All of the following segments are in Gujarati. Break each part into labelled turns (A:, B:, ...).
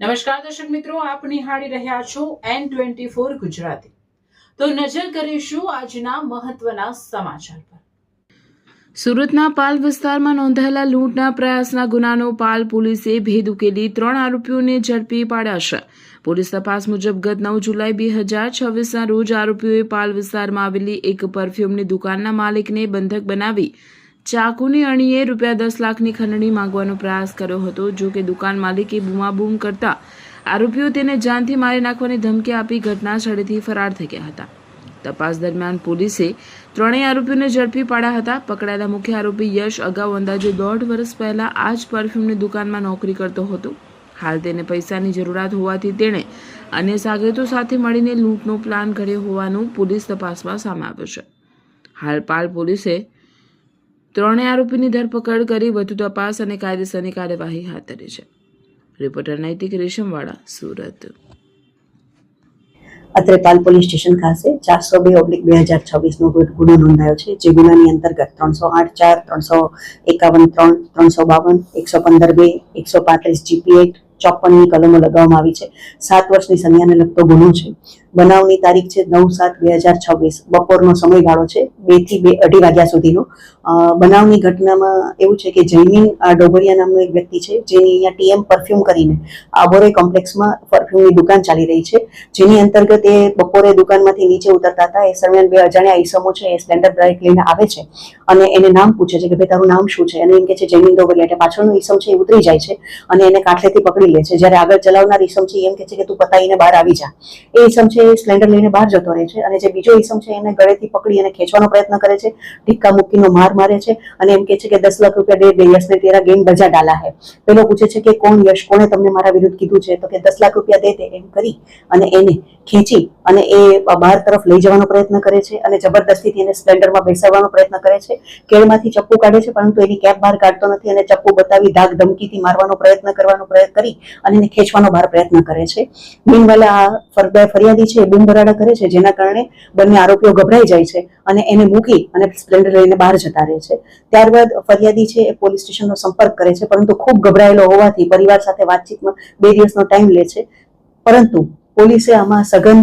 A: નમસ્કાર દર્શક મિત્રો, આપ નિહાળી રહ્યા છો N24 ગુજરાતી। તો નજર કરીશું આજના મહત્વના સમાચાર પર। સુરતના પાલ વિસ્તારમાં નોંધાયેલા લૂંટના પ્રયાસના ગુનાનો પાલ પોલીસે ભેદ ઉકેલી 3 આરોપીઓને ઝડપી પાડ્યા છે। પોલીસ તપાસ મુજબ ગત 9 જુલાઈ 2026ના રોજ આરોપીઓએ પાલ વિસ્તારમાં આવેલી એક પરફ્યુમની દુકાનના માલિકને બંધક બનાવી ચાકુની અણીએ ₹10 લાખની ખંડણી માંગવાનો પ્રયાસ કર્યો હતો। જો કે દુકાન માલિકે બૂમાબૂમ કરતા આરોપીઓ તેને જાનથી મારી નાખવાની ધમકી આપી ઘટના સ્થળેથી ફરાર થઈ ગયા હતા। તપાસ દરમિયાન પોલીસે 3 આરોપીઓને ઝડપી પાડ્યા હતા। પકડાયેલા મુખ્ય આરોપી યશ અગાઉ અંદાજે 1.5 વર્ષ પહેલા આ જ પરફ્યુમની દુકાનમાં નોકરી કરતો હતો। હાલ તેને પૈસાની જરૂરિયાત હોવાથી તેણે અન્ય સાગરીતો સાથે મળીને લૂંટનો પ્લાન ઘડ્યો હોવાનું પોલીસ તપાસમાં સામે આવ્યું છે। હાલ પાલ પોલીસે 3 આરોપીની ધરપકડ કરી વધુ તપાસ અને કાયદેસરની કાર્યવાહી હાથ ધરી છે। રિપોર્ટર નૈતિક રેશમવાળા, સુરત।
B: અત્રે પાલ પોલીસ સ્ટેશન ખાતે 402/2026 નો ગુનો નોંધાયો છે। જે ગુનાની અંતર્ગત 308(4), 351(3), 352, 115(2), 135 GP એક્ટ 54ની કલમો લગાવવામાં આવી છે। 7 વર્ષની સંજ્ઞાને લગતો ગુનો છે। બનાવની તારીખ છે 9/7/2026, બપોરનો સમયગાળો છે 2 થી 2:30 વાગ્યા સુધીનો। બનાવની ઘટનામાં એવું છે કે જયમીન ડોબરિયા નામનો એક વ્યક્તિ છે, જેની અહીંયા TM પરફ્યુમ કરીને આબોરે કોમ્પ્લેક્સમાં પરફ્યુમની દુકાન ચાલી રહી છે। જેની અંતર્ગત એ બપોરે દુકાનમાંથી નીચે ઉતરતા હતા। એ દરમિયાન 2 અજાણ્યા ઈસમો છે એ સ્પ્લેન્ડર બાઇક લઈને આવે છે અને એને નામ પૂછે છે કે ભાઈ તારું નામ શું છે, અને એમ કે છે જયમીન ડોબરિયા। એટલે પાછળનો ઈસમ છે એ ઉતરી જાય છે અને એને કાંઠેથી પકડી લે છે। જ્યારે આગળ ચલાવનાર ઈસમ છે એમ કે છે કે તું પતાઈને બહાર આવી જા। એ ઈસમ છે એ સ્પ્લેન્ડર લઈને બહાર જતો રહે છે અને જે બીજો ઈસમ છે એને ગળેથી પકડી અને ખેંચવાનો પ્રયત્ન કરે છે, ઢીક્કા મુક્કીનો માર મારે છે અને એમ કે છે કે 10 લાખ રૂપિયા દે દે, યશને તેરા ગેમ બજા ડાલા હે। પેલો પૂછે છે કે કોણ યશ, કોણે તમને મારા વિરુદ્ધ કીધું છે? તો કે 10 લાખ રૂપિયા દે દે, એમ કરી અને એને ખેંચી અને એ બહાર તરફ લઈ જવાનો પ્રયત્ન કરે છે અને જબરદસ્તીથી એને સ્પ્લેન્ડરમાં બેસાડવાનો પ્રયત્ન કરે છે। કેળમાંથી ચપ્પુ કાઢે છે પરંતુ એની કેપ બહાર કાઢતો નથી અને ચપ્પુ બતાવી ધાક ધમકીથી મારવાનો પ્રયત્ન કરી અને એને ખેંચવાનો બહાર પ્રયત્ન કરે છે। મીનવાલે આ ફરિયાદી છે એ બૂમ ભરાડા કરે છે, જેના કારણે બંને આરોપીઓ ગભરાઈ જાય છે અને એને મૂકી અને સ્પ્લેન્ડર લઈને બહાર જતા રહે છે। ત્યારબાદ ફરિયાદી છે એ પોલીસ સ્ટેશનનો સંપર્ક કરે છે, પરંતુ ખૂબ ગભરાયેલો હોવાથી પરિવાર સાથે વાતચીતમાં 2 દિવસનો ટાઈમ લે છે। પરંતુ પોલીસે આમાં સઘન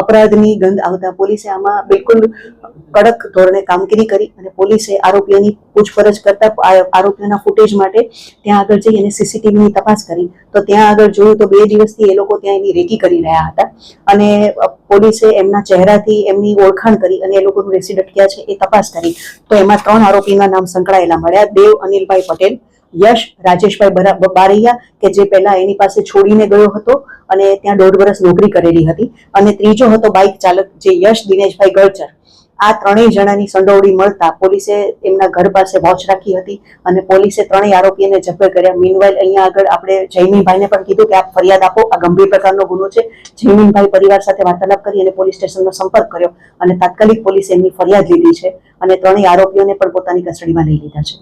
B: અપરાધની ગંધ આવતા પોલીસે આમાં બિલકુલ કડક ધોરણે કામગીરી કરી અને પોલીસે આરોપીઓની પૂછપરછ કરતા આરોપીઓના ફૂટેજ માટે ત્યાં આગળ જઈ અને સીસીટીવીની તપાસ કરી। તો ત્યાં આગળ જોયું તો 2 દિવસથી એ લોકો ત્યાં એની રેકી કરી રહ્યા હતા અને પોલીસે એમના ચહેરાથી એમની ઓળખાણ કરી અને એ લોકોનું રેસિડન્ટ ક્યાં છે એ તપાસ કરી। તો એમાં 3 આરોપીના નામ સંકળાયેલા મળ્યા: દેવ અનિલભાઈ પટેલ, યશ રાજેશભાઈ બારૈયા કે જે પહેલા એની પાસે છોડીને ગયો હતો અને ત્યાં 1.5 વર્ષ નોકરી કરેલી હતી, અને ત્રીજો હતો બાઇક ચાલક જે યશ દિનેશભાઈ ગળચર। આ 3 જણાની સંડોવણી મળતા પોલીસે એમના ઘર પાસે વોચ રાખી હતી અને પોલીસે 3 આરોપીઓને ઝડપી કર્યા। મીનવાઇલ અહીંયા આગળ આપણે જયમીનભાઈને પણ કીધું કે આપ ફરિયાદ આપો, આ ગંભીર પ્રકારનો ગુનો છે। જયમીનભાઈ પરિવાર સાથે વાર્તાલાપ કરી અને પોલીસ સ્ટેશનનો સંપર્ક કર્યો અને તાત્કાલિક પોલીસે એમની ફરિયાદ લીધી છે અને 3 આરોપીઓને પણ પોતાની કસ્ટડીમાં લઈ લીધા છે।